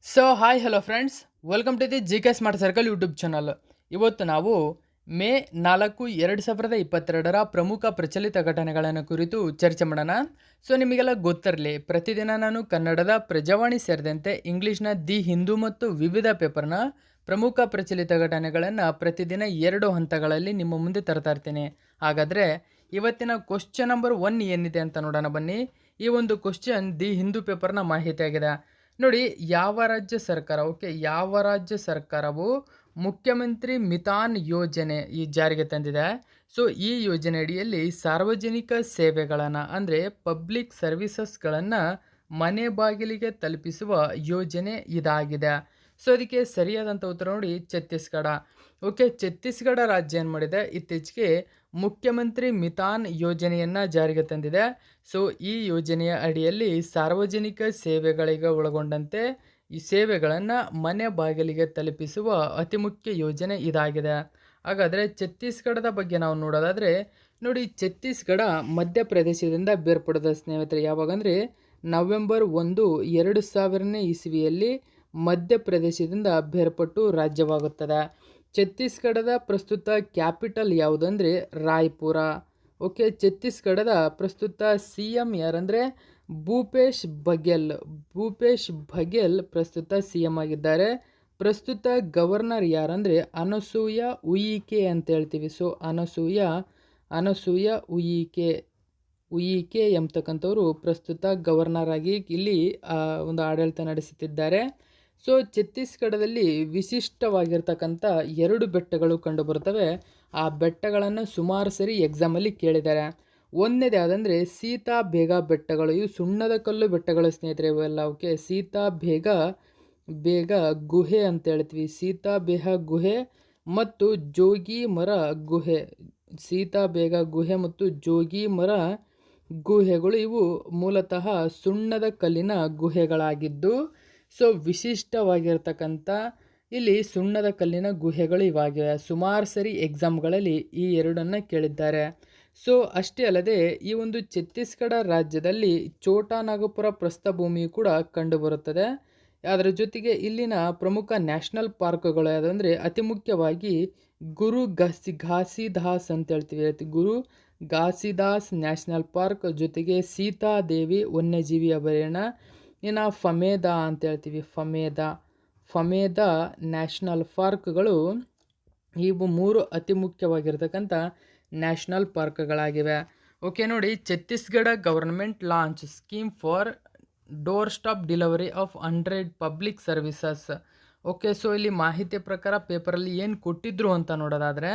So hi hello friends, welcome to the G K smart circle YouTube channel. ಇವತ್ತು ನಾವು ಮೇ 4, 2022 ಪ್ರಮುಖ ಪ್ರಚಲಿತ ಘಟನೆಗಳನ್ನು ಕುರಿತು ಚರ್ಚೆ ಮಾಡೋಣ. ಸೊ ನಿಮಗೆಲ್ಲ ಗೊತ್ತಿರಲಿ, ಪ್ರತಿದಿನ ನಾನು ಕನ್ನಡದ ಪ್ರಜಾವಾಣಿ ಸೇರಿದಂತೆ ಇಂಗ್ಲೀಷ್ನ ದಿ ಹಿಂದೂ ಮತ್ತು ವಿವಿಧ ಪೇಪರ್ನ ಪ್ರಮುಖ ಪ್ರಚಲಿತ ಘಟನೆಗಳನ್ನು ಪ್ರತಿದಿನ 2 ಹಂತಗಳಲ್ಲಿ ನಿಮ್ಮ ಮುಂದೆ ತರ್ತಾ ಇರ್ತೀನಿ. ಹಾಗಾದರೆ ಇವತ್ತಿನ ಕ್ವಶ್ಚನ್ ನಂಬರ್ 1 ಏನಿದೆ ಅಂತ ನೋಡೋಣ ಬನ್ನಿ. ಈ ಒಂದು ಕ್ವಶ್ಚನ್ ದಿ ಹಿಂದೂ ಪೇಪರ್ನ ಮಾಹಿತಿಯಾಗಿದೆ. ನೋಡಿ, ಯಾವ ರಾಜ್ಯ ಸರ್ಕಾರವು ಮುಖ್ಯಮಂತ್ರಿ ಮಿತಾನ್ ಯೋಜನೆ ಈ ಜಾರಿಗೆ ತಂದಿದೆ. ಸೊ ಈ ಯೋಜನೆ ಅಡಿಯಲ್ಲಿ ಸಾರ್ವಜನಿಕ ಸೇವೆಗಳನ್ನು ಅಂದರೆ ಪಬ್ಲಿಕ್ ಸರ್ವಿಸಸ್ಗಳನ್ನು ಮನೆ ಬಾಗಿಲಿಗೆ ತಲುಪಿಸುವ ಯೋಜನೆ ಇದಾಗಿದೆ. ಸೊ ಅದಕ್ಕೆ ಸರಿಯಾದಂಥ ಉತ್ತರ ನೋಡಿ ಛತ್ತೀಸ್ಗಢ. ಛತ್ತೀಸ್ಗಢ ರಾಜ್ಯ ಏನು ಮಾಡಿದೆ, ಇತ್ತೀಚೆಗೆ ಮುಖ್ಯಮಂತ್ರಿ ಮಿತಾನ್ ಯೋಜನೆಯನ್ನು ಜಾರಿಗೆ ತಂದಿದೆ. ಸೊ ಈ ಯೋಜನೆಯ ಅಡಿಯಲ್ಲಿ ಸಾರ್ವಜನಿಕ ಸೇವೆಗಳಿಗೆ ಒಳಗೊಂಡಂತೆ ಈ ಸೇವೆಗಳನ್ನು ಮನೆ ಬಾಗಿಲಿಗೆ ತಲುಪಿಸುವ ಅತಿ ಮುಖ್ಯ ಯೋಜನೆ ಇದಾಗಿದೆ. ಹಾಗಾದರೆ ಛತ್ತೀಸ್ಗಢದ ಬಗ್ಗೆ ನಾವು ನೋಡೋದಾದರೆ ನೋಡಿ, ಛತ್ತೀಸ್ಗಢ ಮಧ್ಯಪ್ರದೇಶದಿಂದ ಬೇರ್ಪಡಿದ ಸ್ನೇಹಿತರೆ. ಯಾವಾಗಂದರೆ ನವೆಂಬರ್ 1, 2000ನೇ ಇಸವಿಯಲ್ಲಿ ಮಧ್ಯಪ್ರದೇಶದಿಂದ ಬೇರ್ಪಟ್ಟು ರಾಜ್ಯವಾಗುತ್ತದೆ. ಛತ್ತೀಸ್ಗಢದ ಪ್ರಸ್ತುತ ಕ್ಯಾಪಿಟಲ್ ಯಾವುದಂದರೆ ರಾಯ್ಪುರ. ಛತ್ತೀಸ್ಗಢದ ಪ್ರಸ್ತುತ CM ಯಾರಂದರೆ ಭೂಪೇಶ್ ಬಘೇಲ್ ಪ್ರಸ್ತುತ CM ಆಗಿದ್ದಾರೆ. ಪ್ರಸ್ತುತ ಗವರ್ನರ್ ಯಾರಂದರೆ ಅನಸೂಯ ಉಯಿಕೆ ಅಂತ ಹೇಳ್ತೀವಿ. ಸೊ ಅನಸೂಯ ಉಯಿಕೆ ಎಂಬತಕ್ಕಂಥವ್ರು ಪ್ರಸ್ತುತ ಗವರ್ನರ್ ಆಗಿ ಇಲ್ಲಿ ಒಂದು ಆಡಳಿತ ನಡೆಸುತ್ತಿದ್ದಾರೆ. ಸೊ ಛತ್ತೀಸ್ಗಢದಲ್ಲಿ ವಿಶಿಷ್ಟವಾಗಿರ್ತಕ್ಕಂಥ 2 ಬೆಟ್ಟಗಳು ಕಂಡುಬರುತ್ತವೆ. ಆ ಬೆಟ್ಟಗಳನ್ನು ಸುಮಾರು ಸರಿ ಎಕ್ಸಾಮಲ್ಲಿ ಕೇಳಿದ್ದಾರೆ. ಒಂದನೇದು ಯಾವುದಂದರೆ ಸೀತಾ ಬೇಗ ಬೆಟ್ಟಗಳು. ಇವು ಸುಣ್ಣದ ಕಲ್ಲು ಬೆಟ್ಟಗಳು ಸ್ನೇಹಿತರೆ ಇವೆಲ್ಲ. ಸೀತಾ ಬೇಗ ಗುಹೆ ಅಂತ ಹೇಳ್ತೀವಿ. ಸೀತಾ ಬೇಗ ಗುಹೆ ಮತ್ತು ಜೋಗಿ ಮರ ಗುಹೆ. ಸೀತಾ ಬೇಗ ಗುಹೆ ಮತ್ತು ಜೋಗಿ ಮರ ಗುಹೆಗಳು ಇವು ಮೂಲತಃ ಸುಣ್ಣದ ಕಲ್ಲಿನ ಗುಹೆಗಳಾಗಿದ್ದು, ಸೊ ವಿಶಿಷ್ಟವಾಗಿರ್ತಕ್ಕಂಥ ಇಲ್ಲಿ ಸುಣ್ಣದ ಕಲ್ಲಿನ ಗುಹೆಗಳು ಇವಾಗಿವೆ. ಸುಮಾರು ಸರಿ ಎಕ್ಸಾಮ್ಗಳಲ್ಲಿ ಈ 2 ಕೇಳಿದ್ದಾರೆ. ಸೊ ಅಷ್ಟೇ ಅಲ್ಲದೆ ಈ ಒಂದು ಛತ್ತೀಸ್ಗಢ ರಾಜ್ಯದಲ್ಲಿ ಛೋಟಾ ನಾಗಪುರ ಪ್ರಸ್ಥಭೂಮಿಯು ಕೂಡ ಕಂಡುಬರುತ್ತದೆ. ಅದರ ಜೊತೆಗೆ ಇಲ್ಲಿನ ಪ್ರಮುಖ ನ್ಯಾಷನಲ್ ಪಾರ್ಕ್ಗಳು ಯಾವುದಂದರೆ ಅತಿ ಮುಖ್ಯವಾಗಿ ಗುರು ಘಾಸಿದಾಸ್ ಅಂತ ಹೇಳ್ತೀವಿ. ಗುರು ಘಾಸಿದಾಸ್ ನ್ಯಾಷನಲ್ ಪಾರ್ಕ್, ಜೊತೆಗೆ ಸೀತಾದೇವಿ ವನ್ಯಜೀವಿ ಅಭಯಾರಣ್ಯ, ಇನ್ನು ಫಮೇದಾ ಅಂತ ಹೇಳ್ತೀವಿ. ಫಮೇದಾ ನ್ಯಾಷನಲ್ ಪಾರ್ಕ್ಗಳು ಇವು 3 ಅತಿ ಮುಖ್ಯವಾಗಿರ್ತಕ್ಕಂಥ ನ್ಯಾಷನಲ್ ಪಾರ್ಕ್ಗಳಾಗಿವೆ. ನೋಡಿ, Chhattisgarh government launch scheme for door stop delivery of 100 public services. So ಇಲ್ಲಿ ಮಾಹಿತಿ ಪ್ರಕಾರ ಪೇಪರಲ್ಲಿ ಏನು ಕೊಟ್ಟಿದ್ರು ಅಂತ ನೋಡೋದಾದರೆ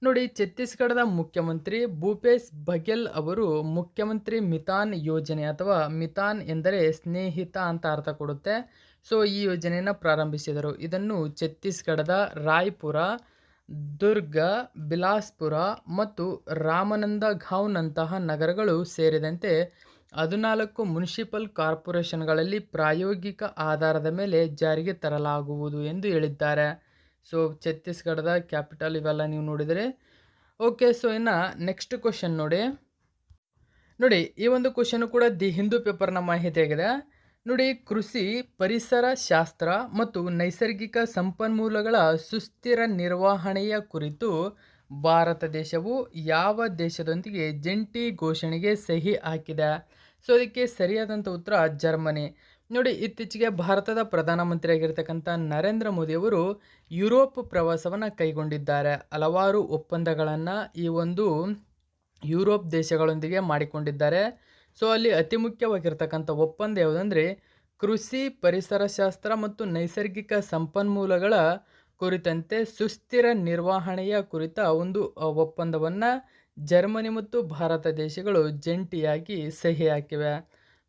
ನೋಡಿ, ಛತ್ತೀಸ್ಗಢದ ಮುಖ್ಯಮಂತ್ರಿ ಭೂಪೇಶ್ ಬಘೇಲ್ ಅವರು ಮುಖ್ಯಮಂತ್ರಿ ಮಿತಾನ್ ಯೋಜನೆ ಅಥವಾ ಮಿತಾನ್ ಎಂದರೆ ಸ್ನೇಹಿತ ಅಂತ ಅರ್ಥ ಕೊಡುತ್ತೆ. ಸೊ ಈ ಯೋಜನೆಯನ್ನು ಪ್ರಾರಂಭಿಸಿದರು. ಇದನ್ನು ಛತ್ತೀಸ್ಗಢದ ರಾಯ್ಪುರ, ದುರ್ಗ, ಬಿಲಾಸ್ಪುರ ಮತ್ತು ರಾಮನಂದಗಾಂವ್ನಂತಹ ನಗರಗಳು ಸೇರಿದಂತೆ 14 ಮುನ್ಸಿಪಲ್ ಕಾರ್ಪೊರೇಷನ್ಗಳಲ್ಲಿ ಪ್ರಾಯೋಗಿಕ ಆಧಾರದ ಮೇಲೆ ಜಾರಿಗೆ ತರಲಾಗುವುದು ಎಂದು ಹೇಳಿದ್ದಾರೆ. ಸೊ ಛತ್ತೀಸ್ಗಢದ ಕ್ಯಾಪಿಟಲ್ ಇವೆಲ್ಲ ನೀವು ನೋಡಿದರೆ ಸೊ ಇನ್ನು ನೆಕ್ಸ್ಟ್ ಕ್ವಶನ್ ನೋಡಿ, ಈ ಒಂದು ಕ್ವಶನ್ ಕೂಡ ದಿ ಹಿಂದೂ ಪೇಪರ್ನ ಮಾಹಿತಿಯಾಗಿದೆ. ನೋಡಿ, ಕೃಷಿ, ಪರಿಸರ ಶಾಸ್ತ್ರ ಮತ್ತು ನೈಸರ್ಗಿಕ ಸಂಪನ್ಮೂಲಗಳ ಸುಸ್ಥಿರ ನಿರ್ವಹಣೆಯ ಕುರಿತು ಭಾರತ ದೇಶವು ಯಾವ ದೇಶದೊಂದಿಗೆ ಜಂಟಿ ಘೋಷಣೆಗೆ ಸಹಿ ಹಾಕಿದೆ? ಸೊ ಅದಕ್ಕೆ ಸರಿಯಾದಂಥ ಉತ್ತರ ಜರ್ಮನಿ. ನೋಡಿ, ಇತ್ತೀಚೆಗೆ ಭಾರತದ ಪ್ರಧಾನಮಂತ್ರಿಯಾಗಿರ್ತಕ್ಕಂಥ ನರೇಂದ್ರ ಮೋದಿಯವರು ಯುರೋಪ್ ಪ್ರವಾಸವನ್ನು ಕೈಗೊಂಡಿದ್ದಾರೆ. ಹಲವಾರು ಒಪ್ಪಂದಗಳನ್ನು ಈ ಒಂದು ಯುರೋಪ್ ದೇಶಗಳೊಂದಿಗೆ ಮಾಡಿಕೊಂಡಿದ್ದಾರೆ. ಸೊ ಅಲ್ಲಿ ಅತಿ ಮುಖ್ಯವಾಗಿರ್ತಕ್ಕಂಥ ಒಪ್ಪಂದ ಯಾವುದಂದರೆ ಕೃಷಿ, ಪರಿಸರ ಶಾಸ್ತ್ರ ಮತ್ತು ನೈಸರ್ಗಿಕ ಸಂಪನ್ಮೂಲಗಳ ಕುರಿತಂತೆ ಸುಸ್ಥಿರ ನಿರ್ವಹಣೆಯ ಕುರಿತ ಒಂದು ಒಪ್ಪಂದವನ್ನು ಜರ್ಮನಿ ಮತ್ತು ಭಾರತ ದೇಶಗಳು ಜಂಟಿಯಾಗಿ ಸಹಿ ಹಾಕಿವೆ.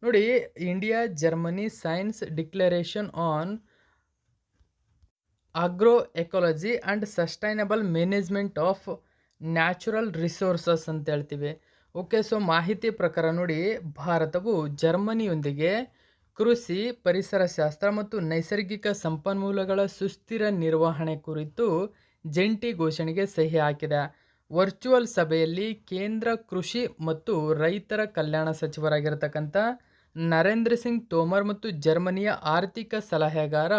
ನೋಡಿ, India Germany science declaration on agro ecology and sustainable management of natural resources ಅಂತ ಹೇಳ್ತೀವಿ. ಸೊ ಮಾಹಿತಿ ಪ್ರಕಾರ ನೋಡಿ, ಭಾರತವು ಜರ್ಮನಿಯೊಂದಿಗೆ ಕೃಷಿ, ಪರಿಸರ ಶಾಸ್ತ್ರ ಮತ್ತು ನೈಸರ್ಗಿಕ ಸಂಪನ್ಮೂಲಗಳ ಸುಸ್ಥಿರ ನಿರ್ವಹಣೆ ಕುರಿತು ಜಂಟಿ ಘೋಷಣೆಗೆ ಸಹಿ ಹಾಕಿದೆ. ವರ್ಚುವಲ್ ಸಭೆಯಲ್ಲಿ ಕೇಂದ್ರ ಕೃಷಿ ಮತ್ತು ರೈತರ ಕಲ್ಯಾಣ ಸಚಿವರಾಗಿರ್ತಕ್ಕಂಥ ನರೇಂದ್ರ ಸಿಂಗ್ ತೋಮರ್ ಮತ್ತು ಜರ್ಮನಿಯ ಆರ್ಥಿಕ ಸಲಹೆಗಾರ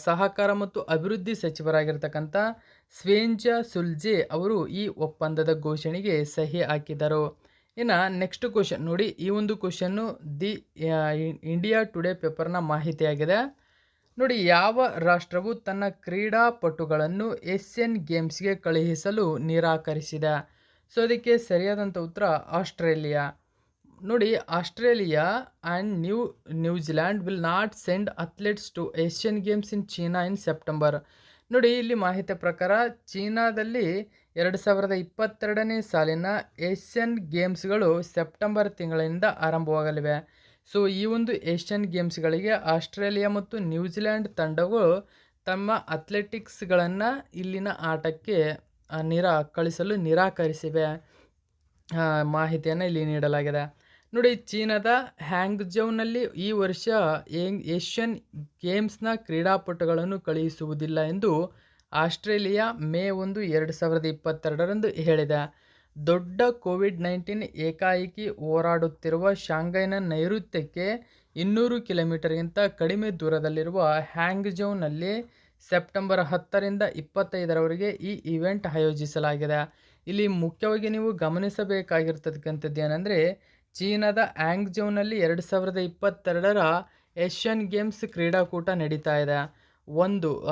ಸಹಕಾರ ಮತ್ತು ಅಭಿವೃದ್ಧಿ ಸಚಿವರಾಗಿರ್ತಕ್ಕಂಥ ಸ್ವೇಂಜಾ ಸುಲ್ಜೆ ಅವರು ಈ ಒಪ್ಪಂದದ ಘೋಷಣೆಗೆ ಸಹಿ ಹಾಕಿದರು. ಇನ್ನು ನೆಕ್ಸ್ಟ್ ಕ್ವಶನ್ ನೋಡಿ, ಈ ಒಂದು ಕ್ವಶನ್ನು ದಿ ಇಂಡಿಯಾ ಟುಡೇ ಪೇಪರ್ನ ಮಾಹಿತಿಯಾಗಿದೆ. ನೋಡಿ, ಯಾವ ರಾಷ್ಟ್ರವು ತನ್ನ ಕ್ರೀಡಾಪಟುಗಳನ್ನು ಏಷ್ಯನ್ ಗೇಮ್ಸ್ಗೆ ಕಳುಹಿಸಲು ನಿರಾಕರಿಸಿದೆ? ಸೊ ಅದಕ್ಕೆ ಸರಿಯಾದಂಥ ಉತ್ತರ ಆಸ್ಟ್ರೇಲಿಯಾ. ನೋಡಿ, Australia and New Zealand will not send athletes to Asian Games in China in September. ನೋಡಿ, ಇಲ್ಲಿ ಮಾಹಿತಿ ಪ್ರಕಾರ ಚೀನಾದಲ್ಲಿ 2022ನೇ ಸಾಲಿನ ಏಷ್ಯನ್ ಗೇಮ್ಸ್ಗಳು ಸೆಪ್ಟೆಂಬರ್ ತಿಂಗಳಿಂದ ಆರಂಭವಾಗಲಿವೆ. ಸೊ ಈ ಒಂದು ಏಷ್ಯನ್ ಗೇಮ್ಸ್ಗಳಿಗೆ ಆಸ್ಟ್ರೇಲಿಯಾ ಮತ್ತು ನ್ಯೂಜಿಲ್ಯಾಂಡ್ ತಂಡಗಳು ತಮ್ಮ ಅಥ್ಲೆಟಿಕ್ಸ್ಗಳನ್ನು ಇಲ್ಲಿನ ಆಟಕ್ಕೆ ಕಳಿಸಲು ನಿರಾಕರಿಸಿವೆ ಮಾಹಿತಿಯನ್ನು ಇಲ್ಲಿ ನೀಡಲಾಗಿದೆ. ನೋಡಿ, ಚೀನಾದ ಹ್ಯಾಂಗ್ಝೌನಲ್ಲಿ ಈ ವರ್ಷ ಏಷ್ಯನ್ ಗೇಮ್ಸ್ನ ಕ್ರೀಡಾಪಟುಗಳನ್ನು ಕಳುಹಿಸುವುದಿಲ್ಲ ಎಂದು ಆಸ್ಟ್ರೇಲಿಯಾ ಮೇ 1, 2022ರಂದು ಹೇಳಿದೆ. ದೊಡ್ಡ ಕೋವಿಡ್-19 ಏಕಾಏಕಿ ಹೋರಾಡುತ್ತಿರುವ ಶಾಂಘೈನ ನೈಋತ್ಯಕ್ಕೆ 200 ಕಿಲೋಮೀಟರ್ಗಿಂತ ಕಡಿಮೆ ದೂರದಲ್ಲಿರುವ ಹ್ಯಾಂಗ್ಝೌನಲ್ಲಿ ಸೆಪ್ಟೆಂಬರ್ 10ರಿಂದ 25ರವರೆಗೆ ಈ ಇವೆಂಟ್ ಆಯೋಜಿಸಲಾಗಿದೆ. ಇಲ್ಲಿ ಮುಖ್ಯವಾಗಿ ನೀವು ಗಮನಿಸಬೇಕಾಗಿರ್ತಕ್ಕಂಥದ್ದು ಏನಂದರೆ, ಚೀನಾದ ಹ್ಯಾಂಗ್ಝೌನಲ್ಲಿ 2022ರ ಏಷ್ಯನ್ ಗೇಮ್ಸ್ ಕ್ರೀಡಾಕೂಟ ನಡೀತಾ ಇದೆ.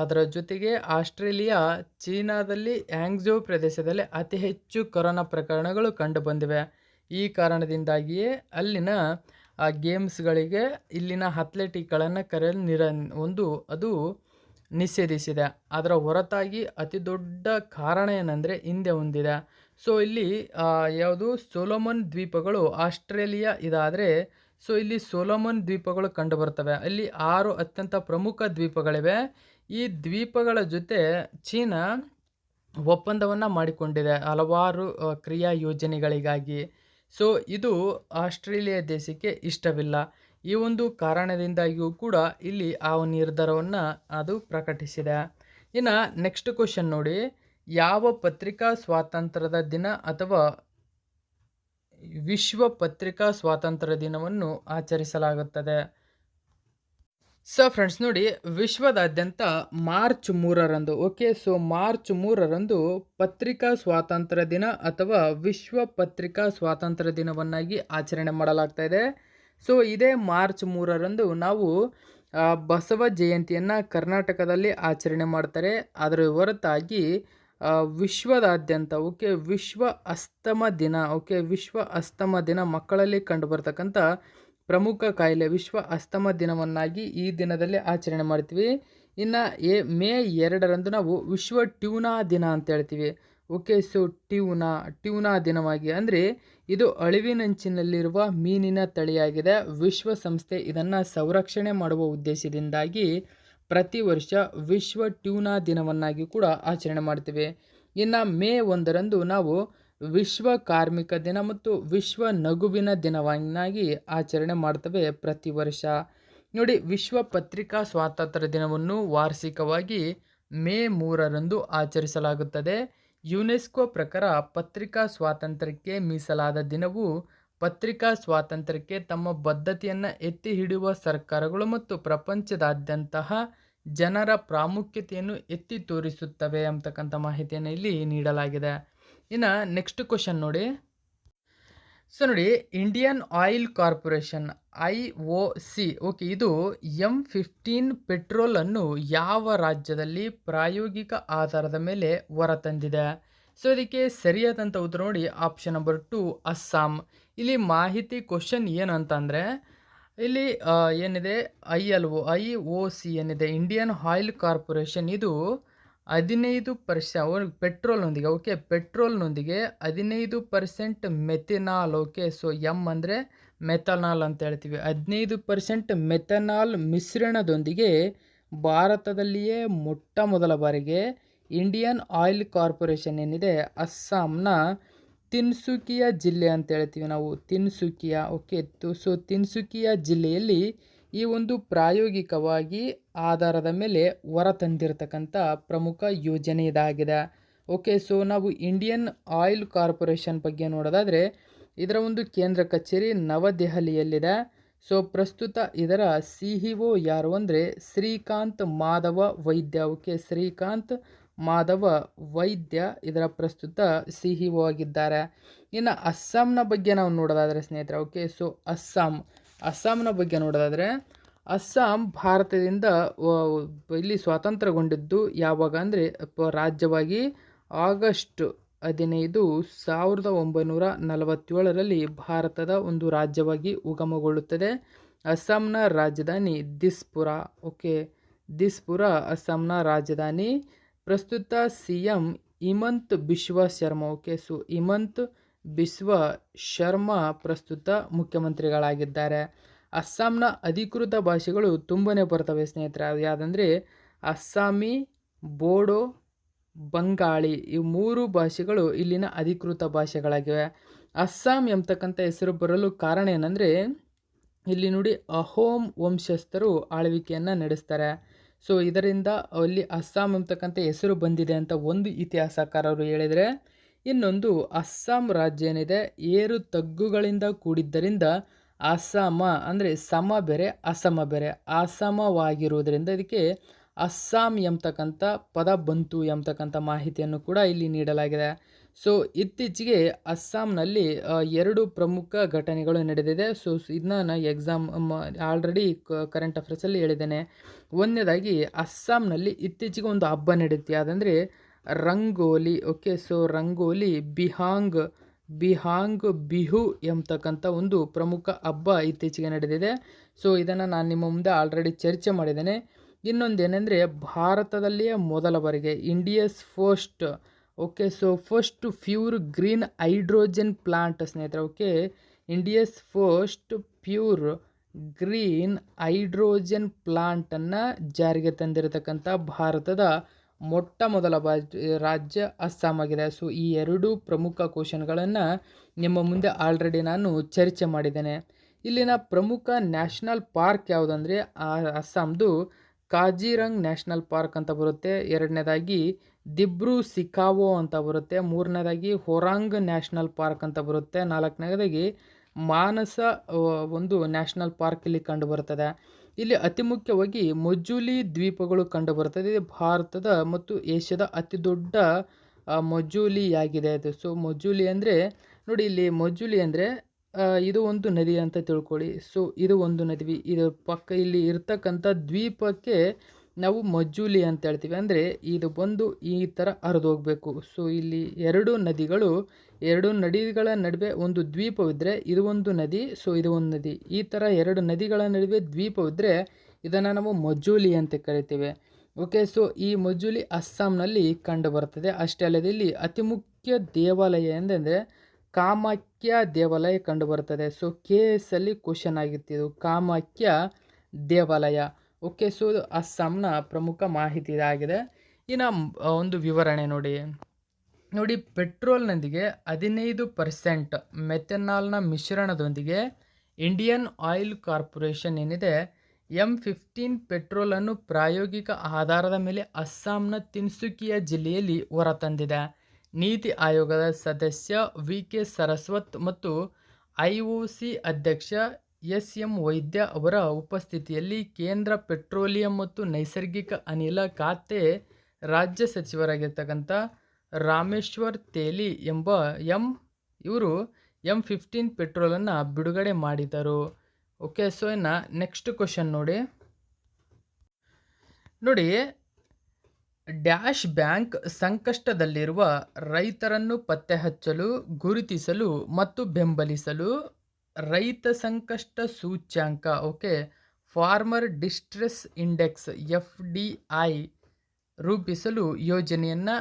ಅದರ ಜೊತೆಗೆ ಆಸ್ಟ್ರೇಲಿಯಾ ಚೀನಾದಲ್ಲಿ ಹ್ಯಾಂಗ್ಝೌ ಪ್ರದೇಶದಲ್ಲಿ ಅತಿ ಹೆಚ್ಚು ಕೊರೋನಾ ಪ್ರಕರಣಗಳು ಕಂಡುಬಂದಿವೆ. ಈ ಕಾರಣದಿಂದಾಗಿಯೇ ಅಲ್ಲಿನ ಗೇಮ್ಸ್ಗಳಿಗೆ ಇಲ್ಲಿನ ಅಥ್ಲೆಟಿಕ್ಗಳನ್ನು ಕರೆಯಲು ಅದು ನಿಷೇಧಿಸಿದೆ. ಅದರ ಹೊರತಾಗಿ ಅತಿ ದೊಡ್ಡ ಕಾರಣ ಏನಂದರೆ ಹಿಂದೆ ಹೊಂದಿದೆ. ಸೊ ಇಲ್ಲಿ ಯಾವುದು ಸೊಲೊಮನ್ ದ್ವೀಪಗಳು ಆಸ್ಟ್ರೇಲಿಯಾ ಇದಾದರೆ, ಸೊ ಇಲ್ಲಿ ಸೊಲೊಮನ್ ದ್ವೀಪಗಳು ಕಂಡುಬರ್ತವೆ. ಅಲ್ಲಿ 6 ಅತ್ಯಂತ ಪ್ರಮುಖ ದ್ವೀಪಗಳಿವೆ. ಈ ದ್ವೀಪಗಳ ಜೊತೆ ಚೀನಾ ಒಪ್ಪಂದವನ್ನು ಮಾಡಿಕೊಂಡಿದೆ ಹಲವಾರು ಕ್ರಿಯಾ ಯೋಜನೆಗಳಿಗಾಗಿ. ಸೊ ಇದು ಆಸ್ಟ್ರೇಲಿಯಾ ದೇಶಕ್ಕೆ ಇಷ್ಟವಿಲ್ಲ. ಈ ಒಂದು ಕಾರಣದಿಂದಾಗಿಯೂ ಕೂಡ ಇಲ್ಲಿ ಆ ನಿರ್ಧಾರವನ್ನು ಅದು ಪ್ರಕಟಿಸಿದೆ. ಇನ್ನು ನೆಕ್ಸ್ಟ್ ಕ್ವಶನ್ ನೋಡಿ, ಯಾವ ಪತ್ರಿಕಾ ಸ್ವಾತಂತ್ರ್ಯದ ದಿನ ಅಥವಾ ವಿಶ್ವ ಪತ್ರಿಕಾ ಸ್ವಾತಂತ್ರ್ಯ ದಿನವನ್ನು ಆಚರಿಸಲಾಗುತ್ತದೆ? ಸೊ ಫ್ರೆಂಡ್ಸ್ ನೋಡಿ, ವಿಶ್ವದಾದ್ಯಂತ ಮಾರ್ಚ್ 3ರಂದು ಮಾರ್ಚ್ 3ರಂದು ಪತ್ರಿಕಾ ಸ್ವಾತಂತ್ರ್ಯ ದಿನ ಅಥವಾ ವಿಶ್ವ ಪತ್ರಿಕಾ ಸ್ವಾತಂತ್ರ್ಯ ದಿನವನ್ನಾಗಿ ಆಚರಣೆ ಮಾಡಲಾಗ್ತಾ ಇದೆ. ಸೊ ಇದೇ ಮಾರ್ಚ್ 3ರಂದು ನಾವು ಬಸವ ಜಯಂತಿಯನ್ನು ಕರ್ನಾಟಕದಲ್ಲಿ ಆಚರಣೆ ಮಾಡ್ತಾರೆ. ಅದರ ಹೊರತಾಗಿ ವಿಶ್ವದಾದ್ಯಂತ ವಿಶ್ವ ಅಸ್ತಮ ದಿನ ವಿಶ್ವ ಅಸ್ತಮ ದಿನ ಮಕ್ಕಳಲ್ಲಿ ಕಂಡುಬರ್ತಕ್ಕಂಥ ಪ್ರಮುಖ ಕಾಯಿಲೆ ವಿಶ್ವ ಅಸ್ತಮ ದಿನವನ್ನಾಗಿ ಈ ದಿನದಲ್ಲಿ ಆಚರಣೆ ಮಾಡ್ತೀವಿ. ಇನ್ನು ಮೇ 2ರಂದು ನಾವು ವಿಶ್ವ ಟ್ಯೂನಾ ದಿನ ಅಂತ ಹೇಳ್ತೀವಿ. ಸೊ ಟ್ಯೂನಾ ದಿನವಾಗಿ, ಅಂದರೆ ಇದು ಅಳಿವಿನಂಚಿನಲ್ಲಿರುವ ಮೀನಿನ ತಳಿಯಾಗಿದೆ. ವಿಶ್ವಸಂಸ್ಥೆ ಇದನ್ನು ಸಂರಕ್ಷಣೆ ಮಾಡುವ ಉದ್ದೇಶದಿಂದಾಗಿ ಪ್ರತಿ ವರ್ಷ ವಿಶ್ವ ಟ್ಯೂನಾ ದಿನವನ್ನಾಗಿ ಕೂಡ ಆಚರಣೆ ಮಾಡ್ತೀವಿ. ಇನ್ನು ಮೇ 1ರಂದು ನಾವು ವಿಶ್ವ ಕಾರ್ಮಿಕ ದಿನ ಮತ್ತು ವಿಶ್ವ ನಗುವಿನ ದಿನವನ್ನಾಗಿ ಆಚರಣೆ ಮಾಡ್ತೇವೆ ಪ್ರತಿ ವರ್ಷ. ನೋಡಿ, ವಿಶ್ವ ಪತ್ರಿಕಾ ಸ್ವಾತಂತ್ರ್ಯ ದಿನವನ್ನು ವಾರ್ಷಿಕವಾಗಿ ಮೇ 3ರಂದು ಆಚರಿಸಲಾಗುತ್ತದೆ. ಯುನೆಸ್ಕೋ ಪ್ರಕಾರ ಪತ್ರಿಕಾ ಸ್ವಾತಂತ್ರ್ಯಕ್ಕೆ ಮೀಸಲಾದ ದಿನವು ಪತ್ರಿಕಾ ಸ್ವಾತಂತ್ರ್ಯಕ್ಕೆ ತಮ್ಮ ಬದ್ಧತೆಯನ್ನು ಎತ್ತಿ ಹಿಡಿಯುವ ಸರ್ಕಾರಗಳು ಮತ್ತು ಪ್ರಪಂಚದಾದ್ಯಂತಹ ಜನರ ಪ್ರಾಮುಖ್ಯತೆಯನ್ನು ಎತ್ತಿ ತೋರಿಸುತ್ತವೆ ಅಂತಕ್ಕಂಥ ಮಾಹಿತಿಯನ್ನು ಇಲ್ಲಿ ನೀಡಲಾಗಿದೆ. ಇನ್ನು ನೆಕ್ಸ್ಟ್ ಕ್ವಶನ್ ನೋಡಿ. ಸೊ ನೋಡಿ, ಇಂಡಿಯನ್ ಆಯಿಲ್ ಕಾರ್ಪೊರೇಷನ್ IOC ಇದು M15 ಪೆಟ್ರೋಲನ್ನು ಯಾವ ರಾಜ್ಯದಲ್ಲಿ ಪ್ರಾಯೋಗಿಕ ಆಧಾರದ ಮೇಲೆ ಹೊರತಂದಿದೆ? ಸೊ ಇದಕ್ಕೆ ಸರಿಯಾದಂಥ ಉತ್ತರ ನೋಡಿ, ಆಪ್ಷನ್ ನಂಬರ್ 2 ಅಸ್ಸಾಂ. ಇಲ್ಲಿ ಮಾಹಿತಿ ಕ್ವಶನ್ ಏನಂತಂದರೆ, ಇಲ್ಲಿ ಏನಿದೆ IOC ಏನಿದೆ ಇಂಡಿಯನ್ ಆಯಿಲ್ ಕಾರ್ಪೊರೇಷನ್, ಇದು 15% ಪೆಟ್ರೋಲ್ನೊಂದಿಗೆ ಪೆಟ್ರೋಲ್ನೊಂದಿಗೆ 15% ಮೆಥೆನಾಲ್. ಸೊ ಎಮ್ ಅಂದರೆ ಮೆಥನಾಲ್ ಅಂತ ಹೇಳ್ತೀವಿ. 15% ಮೆಥನಾಲ್ ಮಿಶ್ರಣದೊಂದಿಗೆ ಭಾರತದಲ್ಲಿಯೇ ಮೊಟ್ಟ ಮೊದಲ ಬಾರಿಗೆ ಇಂಡಿಯನ್ ಆಯಿಲ್ ಕಾರ್ಪೊರೇಷನ್ ಏನಿದೆ ಅಸ್ಸಾಂನ ತಿನ್ಸುಕಿಯಾ ಜಿಲ್ಲೆ ಅಂತ ಹೇಳ್ತೀವಿ ನಾವು, ತಿನ್ಸುಕಿಯಾ. ಸೊ ತಿನ್ಸುಕಿಯಾ ಜಿಲ್ಲೆಯಲ್ಲಿ ಈ ಒಂದು ಪ್ರಾಯೋಗಿಕವಾಗಿ ಆಧಾರದ ಮೇಲೆ ಹೊರತಂದಿರತಕ್ಕಂಥ ಪ್ರಮುಖ ಯೋಜನೆ ಇದಾಗಿದೆ. ಸೊ ನಾವು ಇಂಡಿಯನ್ ಆಯಿಲ್ ಕಾರ್ಪೊರೇಷನ್ ಬಗ್ಗೆ ನೋಡೋದಾದರೆ ಇದರ ಒಂದು ಕೇಂದ್ರ ಕಚೇರಿ ನವದೆಹಲಿಯಲ್ಲಿದೆ. ಸೊ ಪ್ರಸ್ತುತ ಇದರ CEO ಯಾರು ಅಂದರೆ ಶ್ರೀಕಾಂತ್ ಮಾಧವ ವೈದ್ಯ. ಓಕೆ, ಶ್ರೀಕಾಂತ್ ಮಾಧವ ವೈದ್ಯ ಇದರ ಪ್ರಸ್ತುತ CEO ಆಗಿದ್ದಾರೆ. ಇನ್ನು ಅಸ್ಸಾಂನ ಬಗ್ಗೆ ನಾವು ನೋಡೋದಾದರೆ ಸ್ನೇಹಿತರೆ, ಓಕೆ, ಸೊ ಅಸ್ಸಾಂನ ಬಗ್ಗೆ ನೋಡೋದಾದರೆ ಅಸ್ಸಾಂ ಭಾರತದಿಂದ ಇಲ್ಲಿ ಸ್ವಾತಂತ್ರ್ಯಗೊಂಡಿದ್ದು ಯಾವಾಗ ಅಂದರೆ ರಾಜ್ಯವಾಗಿ ಆಗಸ್ಟ್ 15, 1947ರಲ್ಲಿ ಭಾರತದ ಒಂದು ರಾಜ್ಯವಾಗಿ ಉಗಮಗೊಳ್ಳುತ್ತದೆ. ಅಸ್ಸಾಂನ ರಾಜಧಾನಿ ದಿಸ್ಪುರ. ಓಕೆ, ದಿಸ್ಪುರ ಅಸ್ಸಾಂನ ರಾಜಧಾನಿ. ಪ್ರಸ್ತುತ CM Himanth Biswa Sharma. Okay, so Himanth Biswa Sharma ಪ್ರಸ್ತುತ ಮುಖ್ಯಮಂತ್ರಿಗಳಾಗಿದ್ದಾರೆ. ಅಸ್ಸಾಂನ ಅಧಿಕೃತ ಭಾಷೆಗಳು ತುಂಬನೇ ಬರ್ತವೆ ಸ್ನೇಹಿತರೆ. ಅದು ಯಾವುದಂದರೆ ಅಸ್ಸಾಮಿ, ಬೋಡೋ, ಬಂಗಾಳಿ, ಈ 3 ಭಾಷೆಗಳು ಇಲ್ಲಿನ ಅಧಿಕೃತ ಭಾಷೆಗಳಾಗಿವೆ. ಅಸ್ಸಾಂ ಎಂಬತಕ್ಕಂಥ ಹೆಸರು ಬರಲು ಕಾರಣ ಏನಂದರೆ ಇಲ್ಲಿ ನೋಡಿ ಅಹೋಮ್ ವಂಶಸ್ಥರು ಆಳ್ವಿಕೆಯನ್ನು ನಡೆಸ್ತಾರೆ. ಸೊ ಇದರಿಂದ ಅಲ್ಲಿ ಅಸ್ಸಾಂ ಎಂಬತಕ್ಕಂಥ ಹೆಸರು ಬಂದಿದೆ ಅಂತ ಒಂದು ಇತಿಹಾಸಕಾರರು ಹೇಳಿದರೆ, ಇನ್ನೊಂದು ಅಸ್ಸಾಂ ರಾಜ್ಯ ಏನಿದೆ ಏರು ತಗ್ಗುಗಳಿಂದ ಕೂಡಿದ್ದರಿಂದ ಅಸ್ಸಾಮ ಅಂದರೆ ಸಮ ಬೇರೆ ಅಸಮ ಬೇರೆ, ಅಸಮವಾಗಿರುವುದರಿಂದ ಇದಕ್ಕೆ ಅಸ್ಸಾಂ ಎಂಬತಕ್ಕಂಥ ಪದ ಬಂತು ಎಂಬತಕ್ಕಂಥ ಮಾಹಿತಿಯನ್ನು ಕೂಡ ಇಲ್ಲಿ ನೀಡಲಾಗಿದೆ. ಸೊ ಇತ್ತೀಚೆಗೆ ಅಸ್ಸಾಂನಲ್ಲಿ 2 ಪ್ರಮುಖ ಘಟನೆಗಳು ನಡೆದಿದೆ. ಸೊ ಇದನ್ನ ನಾನು ಎಕ್ಸಾಮ್ ಆಲ್ರೆಡಿ ಕರೆಂಟ್ ಅಫೇರ್ಸಲ್ಲಿ ಹೇಳಿದ್ದೇನೆ. ಒಂದನೇದಾಗಿ ಅಸ್ಸಾಂನಲ್ಲಿ ಇತ್ತೀಚೆಗೆ ಒಂದು ಹಬ್ಬ ನಡೆಯುತ್ತೆ, ಅದಂದರೆ ರಂಗೋಲಿ. ಓಕೆ, ಸೊ ರಂಗೋಲಿ ಬಿಹಾಂಗ್ ಬಿಹು ಎಂಬತಕ್ಕಂಥ ಒಂದು ಪ್ರಮುಖ ಹಬ್ಬ ಇತ್ತೀಚೆಗೆ ನಡೆದಿದೆ. ಸೊ ಇದನ್ನು ನಾನು ನಿಮ್ಮ ಮುಂದೆ ಆಲ್ರೆಡಿ ಚರ್ಚೆ ಮಾಡಿದ್ದೇನೆ. ಇನ್ನೊಂದೇನೆಂದರೆ ಭಾರತದಲ್ಲಿಯೇ ಮೊದಲ ಬಾರಿಗೆ India's first, okay, so first pure green hydrogen plant ಸ್ನೇಹಿತರೆ. Okay, India's first pure green hydrogen ಪ್ಲಾಂಟನ್ನು ಜಾರಿಗೆ ತಂದಿರತಕ್ಕಂಥ ಭಾರತದ ಮೊಟ್ಟ ಮೊದಲ ರಾಜ್ಯ ಅಸ್ಸಾಂ ಆಗಿದೆ. ಸೊ ಈ 2 ಪ್ರಮುಖ ಕ್ವಶನ್ಗಳನ್ನು ನಿಮ್ಮ ಮುಂದೆ ಆಲ್ರೆಡಿ ನಾನು ಚರ್ಚೆ ಮಾಡಿದ್ದೇನೆ. ಇಲ್ಲಿನ ಪ್ರಮುಖ ನ್ಯಾಷನಲ್ ಪಾರ್ಕ್ ಯಾವುದಂದರೆ ಅಸ್ಸಾಂದು ಕಾಜಿರಂಗ್ ನ್ಯಾಷನಲ್ ಪಾರ್ಕ್ ಅಂತ ಬರುತ್ತೆ. ಎರಡನೇದಾಗಿ ದಿಬ್ರು ಸಿಖಾವೋ ಅಂತ ಬರುತ್ತೆ. ಮೂರನೇದಾಗಿ ಹೊರಾಂಗ್ ನ್ಯಾಷನಲ್ ಪಾರ್ಕ್ ಅಂತ ಬರುತ್ತೆ. ನಾಲ್ಕನೇದಾಗಿ ಮಾನಸ ಒಂದು ನ್ಯಾಷನಲ್ ಪಾರ್ಕ್ ಇಲ್ಲಿ ಕಂಡು ಬರ್ತದೆ. ಇಲ್ಲಿ ಅತಿ ಮುಖ್ಯವಾಗಿ ಮೊಜುಲಿ ದ್ವೀಪಗಳು ಕಂಡು ಬರ್ತದೆ. ಇದು ಭಾರತದ ಮತ್ತು ಏಷ್ಯಾದ ಅತಿ ದೊಡ್ಡ ಮೊಜುಲಿಯಾಗಿದೆ ಅದು. ಸೊ ಮೊಜುಲಿ ಅಂದರೆ ನೋಡಿ, ಇಲ್ಲಿ ಮೊಜುಲಿ ಅಂದರೆ ಇದು ಒಂದು ನದಿ ಅಂತ ತಿಳ್ಕೊಳ್ಳಿ. ಸೊ ಇದು ಒಂದು ನದಿ, ಇದು ಪಕ್ಕ ಇಲ್ಲಿ ಇರ್ತಕ್ಕಂಥ ದ್ವೀಪಕ್ಕೆ ನಾವು ಮಜೂಲಿ ಅಂತ ಹೇಳ್ತೀವಿ. ಅಂದರೆ ಇದು ಬಂದು ಈ ಥರ ಹರಿದು ಹೋಗಬೇಕು. ಸೊ ಇಲ್ಲಿ 2 ನದಿಗಳ ನಡುವೆ ಒಂದು ದ್ವೀಪವಿದ್ದರೆ ಇದು ಒಂದು ನದಿ, ಸೊ ಇದು ಒಂದು ನದಿ, ಈ ಥರ 2 ನದಿಗಳ ನಡುವೆ ದ್ವೀಪವಿದ್ದರೆ ಇದನ್ನು ನಾವು ಮಜೂಲಿ ಅಂತ ಕರಿತೀವಿ. ಓಕೆ, ಸೊ ಈ ಮಜೂಲಿ ಅಸ್ಸಾಂನಲ್ಲಿ ಕಂಡು ಬರ್ತದೆ. ಅಷ್ಟೇ ಅಲ್ಲದೆ ಇಲ್ಲಿ ಅತಿ ಮುಖ್ಯ ದೇವಾಲಯ ಎಂದರೆ ಕಾಮಾಖ್ಯ ದೇವಾಲಯ ಕಂಡು ಬರ್ತದೆ. ಸೊ KS ಅಲ್ಲಿ ಕ್ವಶನ್ ಆಗಿತ್ತಿದು ಕಾಮಾಖ್ಯ ದೇವಾಲಯ. ಓಕೆ, ಸೊ ಅಸ್ಸಾಂನ ಪ್ರಮುಖ ಮಾಹಿತಿ ಇದಾಗಿದೆ. ಇನ್ನು ಒಂದು ವಿವರಣೆ ನೋಡಿ ಪೆಟ್ರೋಲ್ನೊಂದಿಗೆ 15% ಮೆಥನಾಲ್ನ ಮಿಶ್ರಣದೊಂದಿಗೆ ಇಂಡಿಯನ್ ಆಯಿಲ್ ಕಾರ್ಪೊರೇಷನ್ ಏನಿದೆ M15 ಪೆಟ್ರೋಲನ್ನು ಪ್ರಾಯೋಗಿಕ ಆಧಾರದ ಮೇಲೆ ಅಸ್ಸಾಂನ ತಿನ್ಸುಕಿಯಾ ಜಿಲ್ಲೆಯಲ್ಲಿ ಹೊರತಂದಿದೆ. ನೀತಿ ಆಯೋಗದ ಸದಸ್ಯ VK ಸರಸ್ವತ್ ಮತ್ತು IOC ಅಧ್ಯಕ್ಷ SM ವೈದ್ಯ ಅವರ ಉಪಸ್ಥಿತಿಯಲ್ಲಿ ಕೇಂದ್ರ ಪೆಟ್ರೋಲಿಯಂ ಮತ್ತು ನೈಸರ್ಗಿಕ ಅನಿಲ ಖಾತೆ ರಾಜ್ಯ ಸಚಿವರಾಗಿರ್ತಕ್ಕಂಥ ರಾಮೇಶ್ವರ್ ತೇಲಿ ಎಂಬ ಇವರು M15 ಪೆಟ್ರೋಲನ್ನು ಬಿಡುಗಡೆ ಮಾಡಿದರು. ಓಕೆ, ಸೊ ಇನ್ನು ನೆಕ್ಸ್ಟ್ ಕ್ವಶನ್ ನೋಡಿ ಡ್ಯಾಶ್ ಬ್ಯಾಂಕ್ ಸಂಕಷ್ಟದಲ್ಲಿರುವ ರೈತರನ್ನು ಪತ್ತೆ ಹಚ್ಚಲು, ಗುರುತಿಸಲು ಮತ್ತು ಬೆಂಬಲಿಸಲು ರೈತ ಸಂಕಷ್ಟ ಸೂಚ್ಯಾಂಕ, okay, farmer distress index FDI ರೂಪಿಸಲು ಯೋಜನೆಯನ್ನು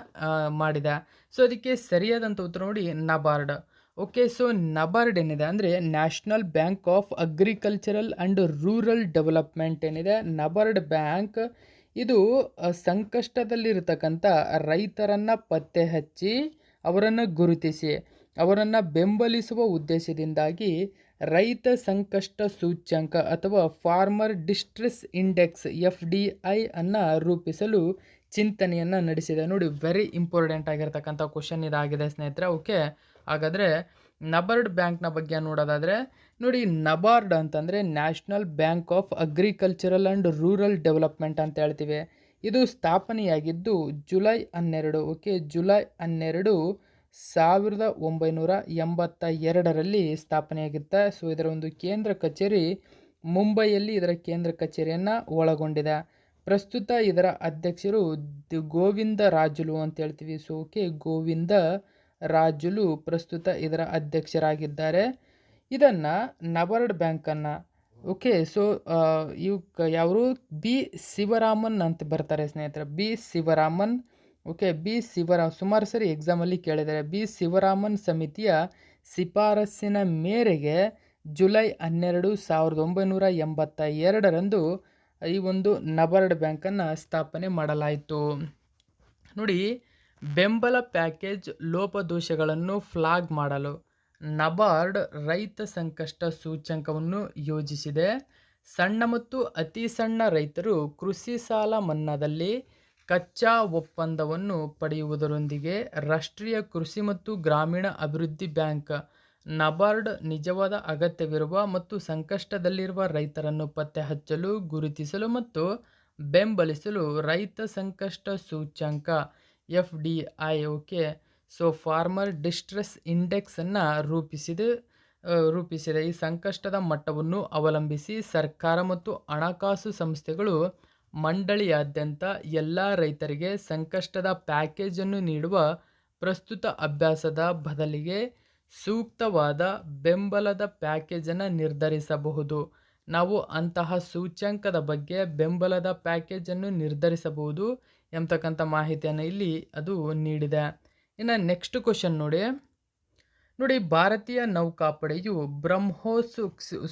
ಮಾಡಿದೆ. ಸೊ ಅದಕ್ಕೆ ಸರಿಯಾದಂಥ ಉತ್ತರ ನೋಡಿ ನಬಾರ್ಡ್. ಓಕೆ, ಸೊ ನಬಾರ್ಡ್ ಏನಿದೆ ಅಂದರೆ national bank of agricultural and rural development ಏನಿದೆ, ನಬಾರ್ಡ್ ಬ್ಯಾಂಕ್ ಇದು ಸಂಕಷ್ಟದಲ್ಲಿರ್ತಕ್ಕಂಥ ರೈತರನ್ನು ಪತ್ತೆ ಹಚ್ಚಿ ಅವರನ್ನು ಗುರುತಿಸಿ ಅವರನ್ನು ಬೆಂಬಲಿಸುವ ಉದ್ದೇಶದಿಂದಾಗಿ ರೈತ ಸಂಕಷ್ಟ ಸೂಚ್ಯಂಕ ಅಥವಾ ಫಾರ್ಮರ್ ಡಿಸ್ಟ್ರೆಸ್ ಇಂಡೆಕ್ಸ್ FDI ಅನ್ನು ರೂಪಿಸಲು ಚಿಂತನೆಯನ್ನು ನಡೆಸಿದೆ. ನೋಡಿ, ವೆರಿ ಇಂಪಾರ್ಟೆಂಟ್ ಆಗಿರ್ತಕ್ಕಂಥ ಕ್ವಶನ್ ಇದಾಗಿದೆ ಸ್ನೇಹಿತರೆ. ಓಕೆ, ಹಾಗಾದರೆ ನಬಾರ್ಡ್ ಬ್ಯಾಂಕ್ನ ಬಗ್ಗೆ ನೋಡೋದಾದರೆ ನೋಡಿ, ನಬಾರ್ಡ್ ಅಂತಂದರೆ national bank of agricultural and rural development ಅಂತ ಹೇಳ್ತೀವಿ. ಇದು ಸ್ಥಾಪನೆಯಾಗಿದ್ದು ಜುಲೈ 12 1982ರಲ್ಲಿ ಸ್ಥಾಪನೆಯಾಗಿತ್ತು. ಸೊ ಇದರ ಒಂದು ಕೇಂದ್ರ ಕಚೇರಿ ಮುಂಬೈಯಲ್ಲಿ ಇದರ ಕೇಂದ್ರ ಕಚೇರಿಯನ್ನು ಒಳಗೊಂಡಿದೆ. ಪ್ರಸ್ತುತ ಇದರ ಅಧ್ಯಕ್ಷರು ಗೋವಿಂದ ರಾಜುಲು ಅಂತ ಹೇಳ್ತೀವಿ. ಸೊ ಗೋವಿಂದ ರಾಜುಲು ಪ್ರಸ್ತುತ ಇದರ ಅಧ್ಯಕ್ಷರಾಗಿದ್ದಾರೆ. ಇದನ್ನು ನಬಾರ್ಡ್ ಬ್ಯಾಂಕನ್ನು ಯಾವರು ಬಿ ಶಿವರಾಮನ್ ಅಂತ ಬರ್ತಾರೆ ಸ್ನೇಹಿತರೆ. ಬಿ ಶಿವರಾಮ್ ಸುಮಾರು ಸರಿ ಎಕ್ಸಾಮಲ್ಲಿ ಕೇಳಿದ್ದಾರೆ. ಬಿ ಶಿವರಾಮನ್ ಸಮಿತಿಯ ಶಿಫಾರಸ್ಸಿನ ಮೇರೆಗೆ ಜುಲೈ 12, 1982ರಂದು ಈ ಒಂದು ನಬಾರ್ಡ್ ಬ್ಯಾಂಕನ್ನು ಸ್ಥಾಪನೆ ಮಾಡಲಾಯಿತು. ನೋಡಿ, ಬೆಂಬಲ ಪ್ಯಾಕೇಜ್ ಲೋಪದೋಷಗಳನ್ನು ಫ್ಲಾಗ್ ಮಾಡಲು ನಬಾರ್ಡ್ ರೈತ ಸಂಕಷ್ಟ ಸೂಚ್ಯಂಕವನ್ನು ಯೋಜಿಸಿದೆ. ಸಣ್ಣ ಮತ್ತು ಅತಿ ಸಣ್ಣ ರೈತರು ಕೃಷಿ ಸಾಲ ಮನ್ನಾದಲ್ಲಿ ಕಚ್ಚಾ ಒಪ್ಪಂದವನ್ನು ಪಡೆಯುವುದರೊಂದಿಗೆ ರಾಷ್ಟ್ರೀಯ ಕೃಷಿ ಮತ್ತು ಗ್ರಾಮೀಣ ಅಭಿವೃದ್ಧಿ ಬ್ಯಾಂಕ್ ನಬಾರ್ಡ್ ನಿಜವಾದ ಅಗತ್ಯವಿರುವ ಮತ್ತು ಸಂಕಷ್ಟದಲ್ಲಿರುವ ರೈತರನ್ನು ಪತ್ತೆ ಹಚ್ಚಲು, ಗುರುತಿಸಲು ಮತ್ತು ಬೆಂಬಲಿಸಲು ರೈತ ಸಂಕಷ್ಟ ಸೂಚ್ಯಂಕ FDI ಫಾರ್ಮರ್ ಡಿಸ್ಟ್ರೆಸ್ ಇಂಡೆಕ್ಸನ್ನು ರೂಪಿಸಿದೆ. ಈ ಸಂಕಷ್ಟದ ಮಟ್ಟವನ್ನು ಅವಲಂಬಿಸಿ ಸರ್ಕಾರ ಮತ್ತು ಹಣಕಾಸು ಸಂಸ್ಥೆಗಳು ಮಂಡಳಿಯಾದ್ಯಂತ ಎಲ್ಲ ರೈತರಿಗೆ ಸಂಕಷ್ಟದ ಪ್ಯಾಕೇಜನ್ನು ನೀಡುವ ಪ್ರಸ್ತುತ ಅಭ್ಯಾಸದ ಬದಲಿಗೆ ಸೂಕ್ತವಾದ ಬೆಂಬಲದ ಪ್ಯಾಕೇಜನ್ನು ನಿರ್ಧರಿಸಬಹುದು. ನಾವು ಅಂತಹ ಸೂಚ್ಯಂಕದ ಬಗ್ಗೆ ಬೆಂಬಲದ ಪ್ಯಾಕೇಜನ್ನು ನಿರ್ಧರಿಸಬಹುದು ಎಂಬತಕ್ಕಂಥ ಮಾಹಿತಿಯನ್ನು ಇಲ್ಲಿ ಅದು ನೀಡಿದೆ. ಇನ್ನು ನೆಕ್ಸ್ಟ್ ಕ್ವಶನ್ ನೋಡಿ, ಭಾರತೀಯ ನೌಕಾಪಡೆಯು ಬ್ರಹ್ಮೋಸ್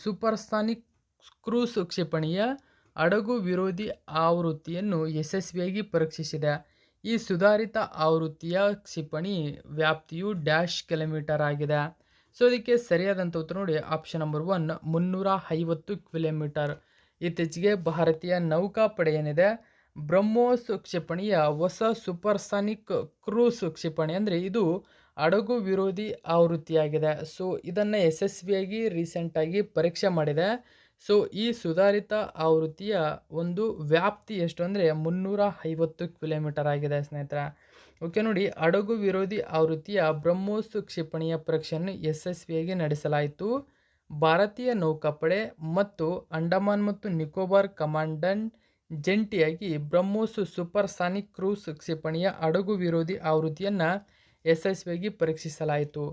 ಸೂಪರ್ಸಾನಿಕ್ ಕ್ರೂಸ್ ಕ್ಷಿಪಣಿಯ ಹಡಗು ವಿರೋಧಿ ಆವೃತ್ತಿಯನ್ನು ಯಶಸ್ವಿಯಾಗಿ ಪರೀಕ್ಷಿಸಿದೆ. ಈ ಸುಧಾರಿತ ಆವೃತ್ತಿಯ ಕ್ಷಿಪಣಿ ವ್ಯಾಪ್ತಿಯು ಕಿಲೋಮೀಟರ್ ಆಗಿದೆ. ಸೊ ಅದಕ್ಕೆ ಸರಿಯಾದಂಥ ಉತ್ತರ ನೋಡಿ, ಆಪ್ಷನ್ ನಂಬರ್ 1 350 ಕಿಲೋಮೀಟರ್. ಇತ್ತೀಚೆಗೆ ಭಾರತೀಯ ನೌಕಾಪಡೆ ಏನಿದೆ, ಬ್ರಹ್ಮೋಸ್ ಕ್ಷಿಪಣಿಯ ಹೊಸ ಸೂಪರ್ಸಾನಿಕ್ ಕ್ರೂಸ್ ಕ್ಷಿಪಣಿ ಅಂದರೆ ಇದು ಹಡಗು ವಿರೋಧಿ ಆವೃತ್ತಿಯಾಗಿದೆ. ಸೊ ಇದನ್ನು ಯಶಸ್ವಿಯಾಗಿ ರೀಸೆಂಟಾಗಿ ಪರೀಕ್ಷೆ ಮಾಡಿದೆ. ಸೊ ಈ ಸುಧಾರಿತ ಆವೃತ್ತಿಯ ಒಂದು ವ್ಯಾಪ್ತಿ ಎಷ್ಟು ಅಂದರೆ 350 ಕಿಲೋಮೀಟರ್ ಆಗಿದೆ ಸ್ನೇಹಿತರೆ. ನೋಡಿ, ಹಡಗು ವಿರೋಧಿ ಆವೃತ್ತಿಯ ಬ್ರಹ್ಮೋಸ್ ಕ್ಷಿಪಣಿಯ ಪರೀಕ್ಷೆಯನ್ನು ಯಶಸ್ವಿಯಾಗಿ ನಡೆಸಲಾಯಿತು. ಭಾರತೀಯ ನೌಕಾಪಡೆ ಮತ್ತು ಅಂಡಮಾನ್ ಮತ್ತು ನಿಕೋಬಾರ್ ಕಮಾಂಡನ್ ಜಂಟಿಯಾಗಿ ಬ್ರಹ್ಮೋಸ್ ಸೂಪರ್ಸಾನಿಕ್ ಕ್ರೂಸ್ ಕ್ಷಿಪಣಿಯ ಹಡಗು ವಿರೋಧಿ ಆವೃತ್ತಿಯನ್ನು ಯಶಸ್ವಿಯಾಗಿ ಪರೀಕ್ಷಿಸಲಾಯಿತು.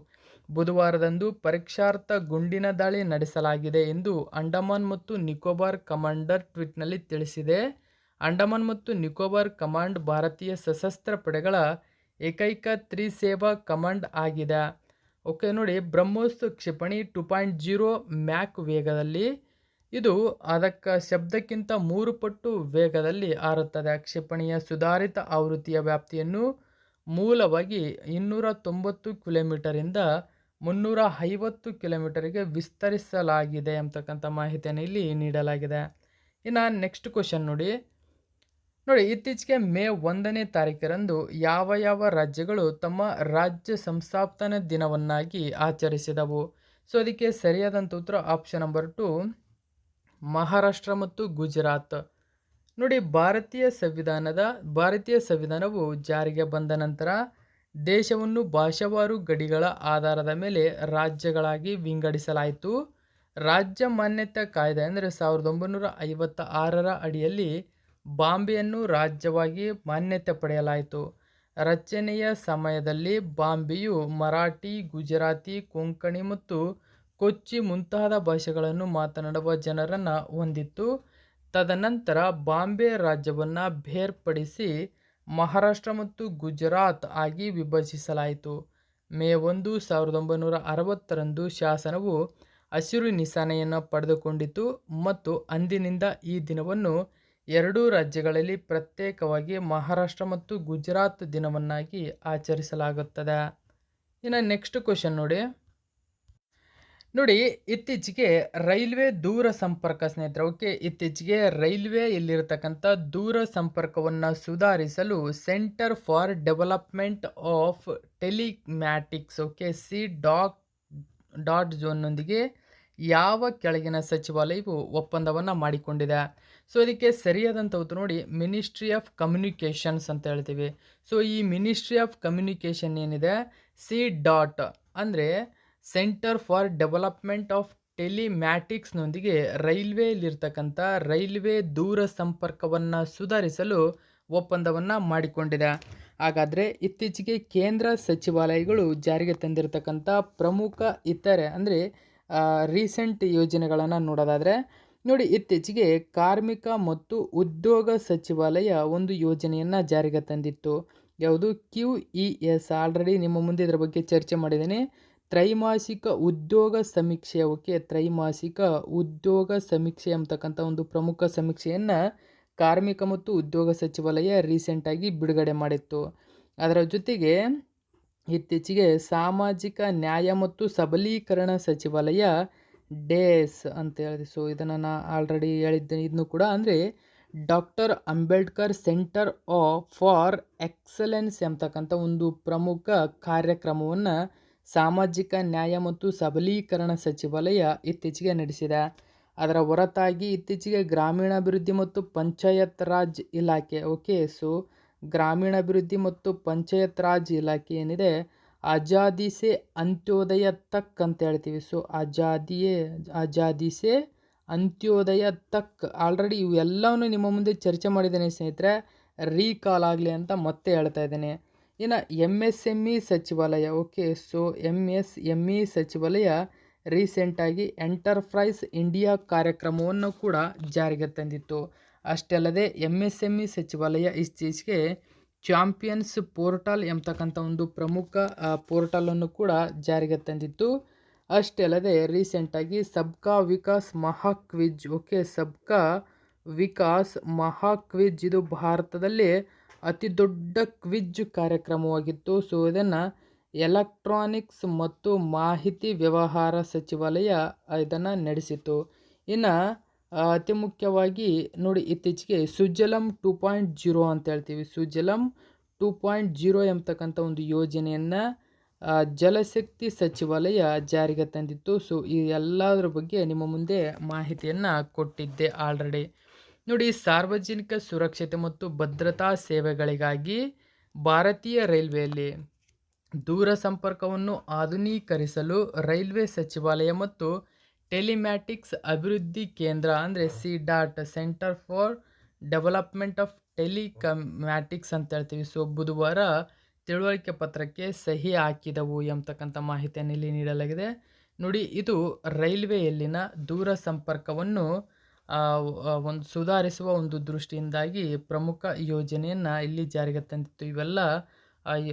ಬುಧವಾರದಂದು ಪರೀಕ್ಷಾರ್ಥ ಗುಂಡಿನ ದಾಳಿ ನಡೆಸಲಾಗಿದೆ ಎಂದು ಅಂಡಮಾನ್ ಮತ್ತು ನಿಕೋಬಾರ್ ಕಮಾಂಡರ್ ಟ್ವೀಟ್ನಲ್ಲಿ ತಿಳಿಸಿದೆ. ಅಂಡಮಾನ್ ಮತ್ತು ನಿಕೋಬಾರ್ ಕಮಾಂಡ್ ಭಾರತೀಯ ಸಶಸ್ತ್ರ ಪಡೆಗಳ ಏಕೈಕ ತ್ರಿಸೇವಾ ಕಮಾಂಡ್ ಆಗಿದೆ. ನೋಡಿ, ಬ್ರಹ್ಮೋಸ್ ಕ್ಷಿಪಣಿ 2.0 ಮ್ಯಾಕ್ ವೇಗದಲ್ಲಿ, ಇದು ಅದಕ್ಕೆ ಶಬ್ದಕ್ಕಿಂತ 3 ಪಟ್ಟು ವೇಗದಲ್ಲಿ ಹಾರುತ್ತದೆ. ಕ್ಷಿಪಣಿಯ ಸುಧಾರಿತ ಆವೃತ್ತಿಯ ವ್ಯಾಪ್ತಿಯನ್ನು ಮೂಲವಾಗಿ 290 ಕಿಲೋಮೀಟರಿಂದ 350 ಕಿಲೋಮೀಟರ್ಗೆ ವಿಸ್ತರಿಸಲಾಗಿದೆ ಎಂಬತಕ್ಕಂಥ ಮಾಹಿತಿಯನ್ನು ಇಲ್ಲಿ ನೀಡಲಾಗಿದೆ. ಇನ್ನು ನೆಕ್ಸ್ಟ್ ಕ್ವಶನ್ ನೋಡಿ, ಇತ್ತೀಚೆಗೆ ಮೇ 1ನೇ ತಾರೀಕರಂದು ಯಾವ ರಾಜ್ಯಗಳು ತಮ್ಮ ರಾಜ್ಯ ಸಂಸ್ಥಾಪನಾ ದಿನವನ್ನಾಗಿ ಆಚರಿಸಿದವು? ಸೊ ಅದಕ್ಕೆ ಸರಿಯಾದಂಥ ಉತ್ತರ ಆಪ್ಷನ್ ನಂಬರ್ 2 ಮಹಾರಾಷ್ಟ್ರ ಮತ್ತು ಗುಜರಾತ್. ನೋಡಿ, ಭಾರತೀಯ ಸಂವಿಧಾನವು ಜಾರಿಗೆ ಬಂದ ನಂತರ ದೇಶವನ್ನು ಭಾಷಾವಾರು ಗಡಿಗಳ ಆಧಾರದ ಮೇಲೆ ರಾಜ್ಯಗಳಾಗಿ ವಿಂಗಡಿಸಲಾಯಿತು. ರಾಜ್ಯ ಮಾನ್ಯತಾ ಕಾಯ್ದೆ ಅಂದರೆ 1956ರ ಅಡಿಯಲ್ಲಿ ಬಾಂಬೆಯನ್ನು ರಾಜ್ಯವಾಗಿ ಮಾನ್ಯತೆ ಪಡೆಯಲಾಯಿತು. ರಚನೆಯ ಸಮಯದಲ್ಲಿ ಬಾಂಬೆಯು ಮರಾಠಿ, ಗುಜರಾತಿ, ಕೊಂಕಣಿ ಮತ್ತು ಕೊಚ್ಚಿ ಮುಂತಾದ ಭಾಷೆಗಳನ್ನು ಮಾತನಾಡುವ ಜನರನ್ನು ಹೊಂದಿತ್ತು. ತದನಂತರ ಬಾಂಬೆ ರಾಜ್ಯವನ್ನು ಬೇರ್ಪಡಿಸಿ ಮಹಾರಾಷ್ಟ್ರ ಮತ್ತು ಗುಜರಾತ್ ಆಗಿ ವಿಭಜಿಸಲಾಯಿತು. ಮೇ 1, 1960ರಂದು ಶಾಸನವು ಹಸಿರು ನಿಶಾನೆಯನ್ನು ಪಡೆದುಕೊಂಡಿತು ಮತ್ತು ಅಂದಿನಿಂದ ಈ ದಿನವನ್ನು ಎರಡೂ ರಾಜ್ಯಗಳಲ್ಲಿ ಪ್ರತ್ಯೇಕವಾಗಿ ಮಹಾರಾಷ್ಟ್ರ ಮತ್ತು ಗುಜರಾತ್ ದಿನವನ್ನಾಗಿ ಆಚರಿಸಲಾಗುತ್ತದೆ. ಇನ್ನು ನೆಕ್ಸ್ಟ್ ಕ್ವಶನ್ ನೋಡಿ, ಇತ್ತೀಚೆಗೆ ರೈಲ್ವೆ ದೂರ ಸಂಪರ್ಕ ಸ್ನೇಹಿತರೆ, ಇತ್ತೀಚೆಗೆ ರೈಲ್ವೆ ಇಲ್ಲಿರತಕ್ಕಂಥ ದೂರ ಸಂಪರ್ಕವನ್ನು ಸುಧಾರಿಸಲು centre for development of telematics CDOT ನೊಂದಿಗೆ ಯಾವ ಕೆಳಗಿನ ಸಚಿವಾಲಯವು ಒಪ್ಪಂದವನ್ನು ಮಾಡಿಕೊಂಡಿದೆ? ಸೊ ಇದಕ್ಕೆ ಸರಿಯಾದಂಥ ಉತ್ತರ ನೋಡಿ, ಮಿನಿಸ್ಟ್ರಿ ಆಫ್ ಕಮ್ಯುನಿಕೇಷನ್ಸ್ ಅಂತ ಹೇಳ್ತೀವಿ. ಸೊ ಈ ಮಿನಿಸ್ಟ್ರಿ ಆಫ್ ಕಮ್ಯುನಿಕೇಷನ್ ಏನಿದೆ, ಸಿ ಡಾಟ್ ಅಂದರೆ ಸೆಂಟರ್ ಫಾರ್ ಡೆವಲಪ್ಮೆಂಟ್ ಆಫ್ ಟೆಲಿಮ್ಯಾಟಿಕ್ಸ್ನೊಂದಿಗೆ ರೈಲ್ವೆಯಲ್ಲಿರ್ತಕ್ಕಂಥ ರೈಲ್ವೆ ದೂರ ಸಂಪರ್ಕವನ್ನು ಸುಧಾರಿಸಲು ಒಪ್ಪಂದವನ್ನು ಮಾಡಿಕೊಂಡಿದೆ. ಹಾಗಾದರೆ ಇತ್ತೀಚೆಗೆ ಕೇಂದ್ರ ಸಚಿವಾಲಯಗಳು ಜಾರಿಗೆ ತಂದಿರತಕ್ಕಂಥ ಪ್ರಮುಖ ಇತರೆ ಅಂದರೆ ರೀಸೆಂಟ್ ಯೋಜನೆಗಳನ್ನು ನೋಡೋದಾದರೆ ನೋಡಿ, ಇತ್ತೀಚೆಗೆ ಕಾರ್ಮಿಕ ಮತ್ತು ಉದ್ಯೋಗ ಸಚಿವಾಲಯ ಒಂದು ಯೋಜನೆಯನ್ನು ಜಾರಿಗೆ ತಂದಿತ್ತು. ಯಾವುದು? QES. ಆಲ್ರೆಡಿ ನಿಮ್ಮ ಮುಂದೆ ಇದರ ಬಗ್ಗೆ ಚರ್ಚೆ ಮಾಡಿದ್ದೀನಿ. ತ್ರೈಮಾಸಿಕ ಉದ್ಯೋಗ ಸಮೀಕ್ಷೆ. ಓಕೆ, ತ್ರೈಮಾಸಿಕ ಉದ್ಯೋಗ ಸಮೀಕ್ಷೆ ಅಂತಕ್ಕಂಥ ಒಂದು ಪ್ರಮುಖ ಸಮೀಕ್ಷೆಯನ್ನು ಕಾರ್ಮಿಕ ಮತ್ತು ಉದ್ಯೋಗ ಸಚಿವಾಲಯ ರೀಸೆಂಟಾಗಿ ಬಿಡುಗಡೆ ಮಾಡಿತ್ತು. ಅದರ ಜೊತೆಗೆ ಇತ್ತೀಚೆಗೆ ಸಾಮಾಜಿಕ ನ್ಯಾಯ ಮತ್ತು ಸಬಲೀಕರಣ ಸಚಿವಾಲಯ ಡೇಸ್ ಅಂತ ಹೇಳಿದೆ. ಸೊ ಇದನ್ನು ನಾನು ಆಲ್ರೆಡಿ ಹೇಳಿದ್ದೇನೆ. ಇದನ್ನು ಕೂಡ ಅಂದರೆ doctor Ambedkar centre for excellence ಎಂಬತಕ್ಕಂಥ ಒಂದು ಪ್ರಮುಖ ಕಾರ್ಯಕ್ರಮವನ್ನು ಸಾಮಾಜಿಕ ನ್ಯಾಯ ಮತ್ತು ಸಬಲೀಕರಣ ಸಚಿವಾಲಯ ಇತ್ತೀಚೆಗೆ ನಡೆಸಿದೆ. ಅದರ ಹೊರತಾಗಿ ಇತ್ತೀಚೆಗೆ ಗ್ರಾಮೀಣಾಭಿವೃದ್ಧಿ ಮತ್ತು ಪಂಚಾಯತ್ ರಾಜ್ ಇಲಾಖೆ. ಓಕೆ, ಸೊ ಗ್ರಾಮೀಣಾಭಿವೃದ್ಧಿ ಮತ್ತು ಪಂಚಾಯತ್ ರಾಜ್ ಇಲಾಖೆ ಏನಿದೆ, ಆಜಾದಿ ಸೆ ಅಂತ್ಯೋದಯ ತಕ್ ಅಂತ ಹೇಳ್ತೀವಿ. ಸೊ ಆಜಾದಿ ಸೆ ಅಂತ್ಯೋದಯ ತಕ್ ಆಲ್ರೆಡಿ ಇವೆಲ್ಲವನ್ನು ನಿಮ್ಮ ಮುಂದೆ ಚರ್ಚೆ ಮಾಡಿದ್ದೇನೆ ಸ್ನೇಹಿತರೆ, ರೀಕಾಲ್ ಆಗಲಿ ಅಂತ ಮತ್ತೆ ಹೇಳ್ತಾ ಇದ್ದೇನೆ. ಇನ್ನು MSME ಸಚಿವಾಲಯ. ಓಕೆ, ಸೊ MSME ಸಚಿವಾಲಯ ರೀಸೆಂಟಾಗಿ ಎಂಟರ್ಪ್ರೈಸ್ ಇಂಡಿಯಾ ಕಾರ್ಯಕ್ರಮವನ್ನು ಕೂಡ ಜಾರಿಗೆ ತಂದಿತ್ತು. ಅಷ್ಟೇ ಅಲ್ಲದೆ MSME ಸಚಿವಾಲಯ ಇತ್ತೀಚೆಗೆ ಚಾಂಪಿಯನ್ಸ್ ಪೋರ್ಟಲ್ ಎಂಬತಕ್ಕಂಥ ಒಂದು ಪ್ರಮುಖ ಪೋರ್ಟಲನ್ನು ಕೂಡ ಜಾರಿಗೆ ತಂದಿತ್ತು. ಅಷ್ಟೇ ಅಲ್ಲದೆ ರೀಸೆಂಟಾಗಿ ಸಬ್ಕಾ ವಿಕಾಸ್ ಮಹಾಕ್ವಿಜ್. ಓಕೆ, ಸಬ್ಕಾ ವಿಕಾಸ್ ಮಹಾಕ್ವಿಜ್ ಇದು ಭಾರತದಲ್ಲಿ ಅತಿ ದೊಡ್ಡ ಕ್ವಿಜ್ ಕಾರ್ಯಕ್ರಮವಾಗಿತ್ತು. ಸೊ ಇದನ್ನು ಎಲೆಕ್ಟ್ರಾನಿಕ್ಸ್ ಮತ್ತು ಮಾಹಿತಿ ವ್ಯವಹಾರ ಸಚಿವಾಲಯ ಇದನ್ನು ನಡೆಸಿತು. ಇನ್ನು ಅತಿ ಮುಖ್ಯವಾಗಿ ನೋಡಿ, ಇತ್ತೀಚೆಗೆ ಸುಜಲಂ 2.0 ಅಂತ ಹೇಳ್ತೀವಿ. ಸುಜಲಂ 2.0 ಎಂಬತಕ್ಕಂಥ ಒಂದು ಯೋಜನೆಯನ್ನು ಜಲಶಕ್ತಿ ಸಚಿವಾಲಯ ಜಾರಿಗೆ ತಂದಿತ್ತು. ಸೊ ಈ ಎಲ್ಲದರ ಬಗ್ಗೆ ನಿಮ್ಮ ಮುಂದೆ ಮಾಹಿತಿಯನ್ನು ಕೊಟ್ಟಿದ್ದೆ ಆಲ್ರೆಡಿ. ನೋಡಿ, ಸಾರ್ವಜನಿಕ ಸುರಕ್ಷತೆ ಮತ್ತು ಭದ್ರತಾ ಸೇವೆಗಳಿಗಾಗಿ ಭಾರತೀಯ ರೈಲ್ವೆಯಲ್ಲಿ ದೂರ ಸಂಪರ್ಕವನ್ನು ಆಧುನೀಕರಿಸಲು ರೈಲ್ವೆ ಸಚಿವಾಲಯ ಮತ್ತು ಟೆಲಿಮ್ಯಾಟಿಕ್ಸ್ ಅಭಿವೃದ್ಧಿ ಕೇಂದ್ರ ಅಂದರೆ C dot centre for development of telematics ಅಂತ ಹೇಳ್ತೀವಿ. ಸೊ ಬುಧವಾರ ತಿಳುವಳಿಕೆ ಪತ್ರಕ್ಕೆ ಸಹಿ ಹಾಕಿದವು ಎಂಬತಕ್ಕಂಥ ಮಾಹಿತಿಯನ್ನು ಇಲ್ಲಿ ನೀಡಲಾಗಿದೆ. ನೋಡಿ, ಇದು ರೈಲ್ವೆಯಲ್ಲಿನ ದೂರ ಸಂಪರ್ಕವನ್ನು ಒಂದು ಸುಧಾರಿಸುವ ಒಂದು ದೃಷ್ಟಿಯಿಂದಾಗಿ ಪ್ರಮುಖ ಯೋಜನೆಯನ್ನು ಇಲ್ಲಿ ಜಾರಿಗೆ ತಂದಿತ್ತು. ಇವೆಲ್ಲ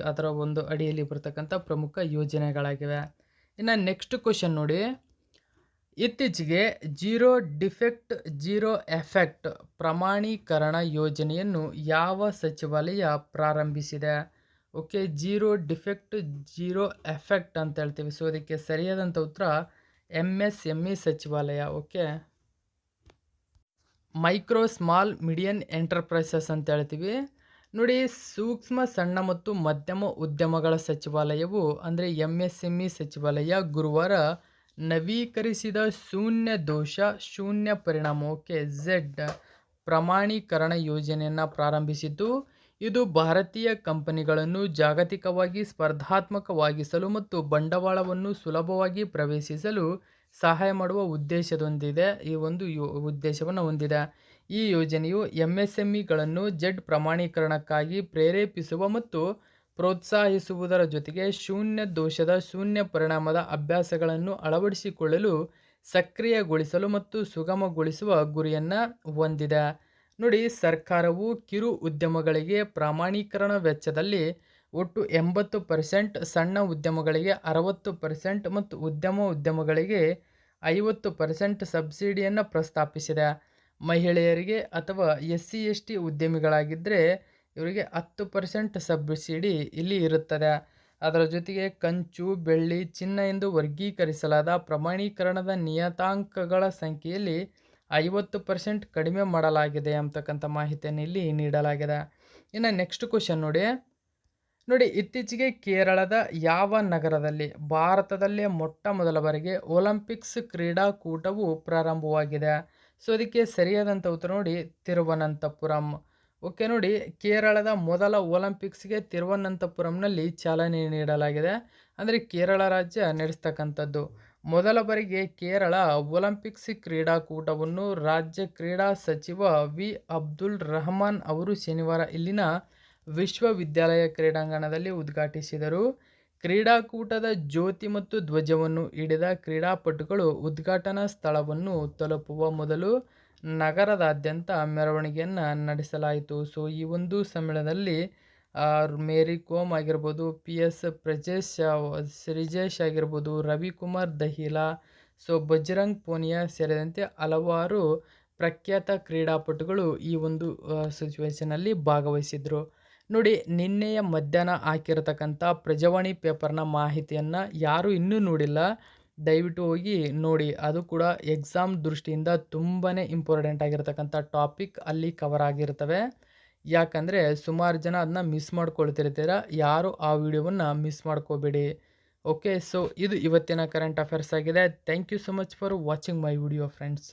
ಅದರ ಒಂದು ಅಡಿಯಲ್ಲಿ ಬರ್ತಕ್ಕಂಥ ಪ್ರಮುಖ ಯೋಜನೆಗಳಾಗಿವೆ. ಇನ್ನು ನೆಕ್ಸ್ಟ್ ಕ್ವಶನ್ ನೋಡಿ, ಇತ್ತೀಚೆಗೆ ಜೀರೋ ಡಿಫೆಕ್ಟ್ ಜೀರೋ ಎಫೆಕ್ಟ್ ಪ್ರಮಾಣೀಕರಣ ಯೋಜನೆಯನ್ನು ಯಾವ ಸಚಿವಾಲಯ ಪ್ರಾರಂಭಿಸಿದೆ? Okay, zero defect zero effect ಅಂತ ಹೇಳ್ತೀವಿ. ಸೊ ಅದಕ್ಕೆ ಸರಿಯಾದಂಥ ಉತ್ತರ MSME ಸಚಿವಾಲಯ. Okay, micro small median enterprises ಅಂತ ಹೇಳ್ತೀವಿ. ನೋಡಿ, ಸೂಕ್ಷ್ಮ ಸಣ್ಣ ಮತ್ತು ಮಧ್ಯಮ ಉದ್ಯಮಗಳ ಸಚಿವಾಲಯವು ಅಂದರೆ MSME ಸಚಿವಾಲಯ ಗುರುವಾರ ನವೀಕರಿಸಿದ ಶೂನ್ಯ ದೋಷ ಶೂನ್ಯ ಪರಿಣಾಮ ಓಕೆ Z ಪ್ರಮಾಣೀಕರಣ ಯೋಜನೆಯನ್ನು ಪ್ರಾರಂಭಿಸಿದ್ದು, ಇದು ಭಾರತೀಯ ಕಂಪನಿಗಳನ್ನು ಜಾಗತಿಕವಾಗಿ ಸ್ಪರ್ಧಾತ್ಮಕವಾಗಿಸಲು ಮತ್ತು ಬಂಡವಾಳವನ್ನು ಸುಲಭವಾಗಿ ಪ್ರವೇಶಿಸಲು ಸಹಾಯ ಮಾಡುವ ಉದ್ದೇಶದೊಂದಿದೆ. ಈ ಒಂದು ಉದ್ದೇಶವನ್ನು ಹೊಂದಿದೆ. ಈ ಯೋಜನೆಯು MSMEಗಳನ್ನು Z ಪ್ರಮಾಣೀಕರಣಕ್ಕಾಗಿ ಪ್ರೇರೇಪಿಸುವ ಮತ್ತು ಪ್ರೋತ್ಸಾಹಿಸುವುದರ ಜೊತೆಗೆ ಶೂನ್ಯ ದೋಷದ ಶೂನ್ಯ ಪರಿಣಾಮದ ಅಭ್ಯಾಸಗಳನ್ನು ಅಳವಡಿಸಿಕೊಳ್ಳಲು ಸಕ್ರಿಯಗೊಳಿಸಲು ಮತ್ತು ಸುಗಮಗೊಳಿಸುವ ಗುರಿಯನ್ನು ಹೊಂದಿದೆ. ನೋಡಿ, ಸರ್ಕಾರವು ಕಿರು ಉದ್ಯಮಗಳಿಗೆ ಪ್ರಮಾಣೀಕರಣ ವೆಚ್ಚದಲ್ಲಿ ಒಟ್ಟು 80%, ಸಣ್ಣ ಉದ್ಯಮಗಳಿಗೆ 60% ಮತ್ತು ಉದ್ಯಮಗಳಿಗೆ 50% ಸಬ್ಸಿಡಿಯನ್ನು ಪ್ರಸ್ತಾಪಿಸಿದೆ. ಮಹಿಳೆಯರಿಗೆ ಅಥವಾ SC/ST ಉದ್ಯಮಿಗಳಾಗಿದ್ದರೆ ಇವರಿಗೆ 10% ಸಬ್ಸಿಡಿ ಇಲ್ಲಿ ಇರುತ್ತದೆ. ಅದರ ಜೊತೆಗೆ ಕಂಚು, ಬೆಳ್ಳಿ, ಚಿನ್ನ ಎಂದು ವರ್ಗೀಕರಿಸಲಾದ ಪ್ರಮಾಣೀಕರಣದ ನಿಯತಾಂಕಗಳ ಸಂಖ್ಯೆಯಲ್ಲಿ 50% ಕಡಿಮೆ ಮಾಡಲಾಗಿದೆ ಅಂತಕ್ಕಂಥ ಮಾಹಿತಿಯನ್ನು ಇಲ್ಲಿ ನೀಡಲಾಗಿದೆ. ಇನ್ನು ನೆಕ್ಸ್ಟ್ ಕ್ವಶನ್ ನೋಡಿ, ನೋಡಿ, ಇತ್ತೀಚೆಗೆ ಕೇರಳದ ಯಾವ ನಗರದಲ್ಲಿ ಭಾರತದಲ್ಲೇ ಮೊಟ್ಟ ಮೊದಲ ಬಾರಿಗೆ ಒಲಿಂಪಿಕ್ಸ್ ಕ್ರೀಡಾಕೂಟವು ಪ್ರಾರಂಭವಾಗಿದೆ? ಸೊ ಅದಕ್ಕೆ ಸರಿಯಾದಂಥ ಉತ್ತರ ನೋಡಿ ತಿರುವನಂತಪುರಂ. ಓಕೆ ನೋಡಿ, ಕೇರಳದ ಮೊದಲ ಒಲಿಂಪಿಕ್ಸ್ಗೆ ತಿರುವನಂತಪುರಂನಲ್ಲಿ ಚಾಲನೆ ನೀಡಲಾಗಿದೆ. ಅಂದರೆ ಕೇರಳ ರಾಜ್ಯ ನಡೆಸ್ತಕ್ಕಂಥದ್ದು. ಮೊದಲ ಬಾರಿಗೆ ಕೇರಳ ಒಲಿಂಪಿಕ್ಸ್ ಕ್ರೀಡಾಕೂಟವನ್ನು ರಾಜ್ಯ ಕ್ರೀಡಾ ಸಚಿವ ವಿ ಅಬ್ದುಲ್ ರಹಮಾನ್ ಅವರು ಶನಿವಾರ ಇಲ್ಲಿನ ವಿಶ್ವವಿದ್ಯಾಲಯ ಕ್ರೀಡಾಂಗಣದಲ್ಲಿ ಉದ್ಘಾಟಿಸಿದರು. ಕ್ರೀಡಾಕೂಟದ ಜ್ಯೋತಿ ಮತ್ತು ಧ್ವಜವನ್ನು ಹಿಡಿದ ಕ್ರೀಡಾಪಟುಗಳು ಉದ್ಘಾಟನಾ ಸ್ಥಳವನ್ನು ತಲುಪುವ ಮೊದಲು ನಗರದಾದ್ಯಂತ ಮೆರವಣಿಗೆಯನ್ನು ನಡೆಸಲಾಯಿತು. ಸೊ ಈ ಒಂದು ಸಮ್ಮೇಳನದಲ್ಲಿ ಮೇರಿ ಕೋಮ್ ಆಗಿರ್ಬೋದು, PS ಪ್ರಜೇಶ್, ಶ್ರೀಜೇಶ್ ಆಗಿರ್ಬೋದು, ರವಿಕುಮಾರ್ ದಹಿಲಾ, ಸೊ ಬಜರಂಗ್ ಪೂನಿಯಾ ಸೇರಿದಂತೆ ಹಲವಾರು ಪ್ರಖ್ಯಾತ ಕ್ರೀಡಾಪಟುಗಳು ಈ ಒಂದು ಸಿಚುವೇಶನಲ್ಲಿ ಭಾಗವಹಿಸಿದ್ರು. ನೋಡಿ, ನಿನ್ನೆಯ ಮಧ್ಯಾಹ್ನ ಹಾಕಿರತಕ್ಕಂಥ ಪ್ರಜಾವಾಣಿ ಪೇಪರ್ನ ಮಾಹಿತಿಯನ್ನು ಯಾರು ಇನ್ನೂ ನೋಡಿಲ್ಲ, ದಯವಿಟ್ಟು ಹೋಗಿ ನೋಡಿ. ಅದು ಕೂಡ ಎಕ್ಸಾಮ್ ದೃಷ್ಟಿಯಿಂದ ತುಂಬಾ ಇಂಪಾರ್ಟೆಂಟ್ ಆಗಿರ್ತಕ್ಕಂಥ ಟಾಪಿಕ್ ಅಲ್ಲಿ ಕವರ್ ಆಗಿರ್ತವೆ. ಯಾಕಂದರೆ ಸುಮಾರು ಜನ ಅದನ್ನ ಮಿಸ್ ಮಾಡ್ಕೊಳ್ತಿರ್ತೀರ. ಯಾರು ಆ ವಿಡಿಯೋವನ್ನು ಮಿಸ್ ಮಾಡ್ಕೋಬೇಡಿ. ಓಕೆ, ಸೊ ಇದು ಇವತ್ತಿನ ಕರೆಂಟ್ ಅಫೇರ್ಸ್ ಆಗಿದೆ. Thank you so much for watching my video friends.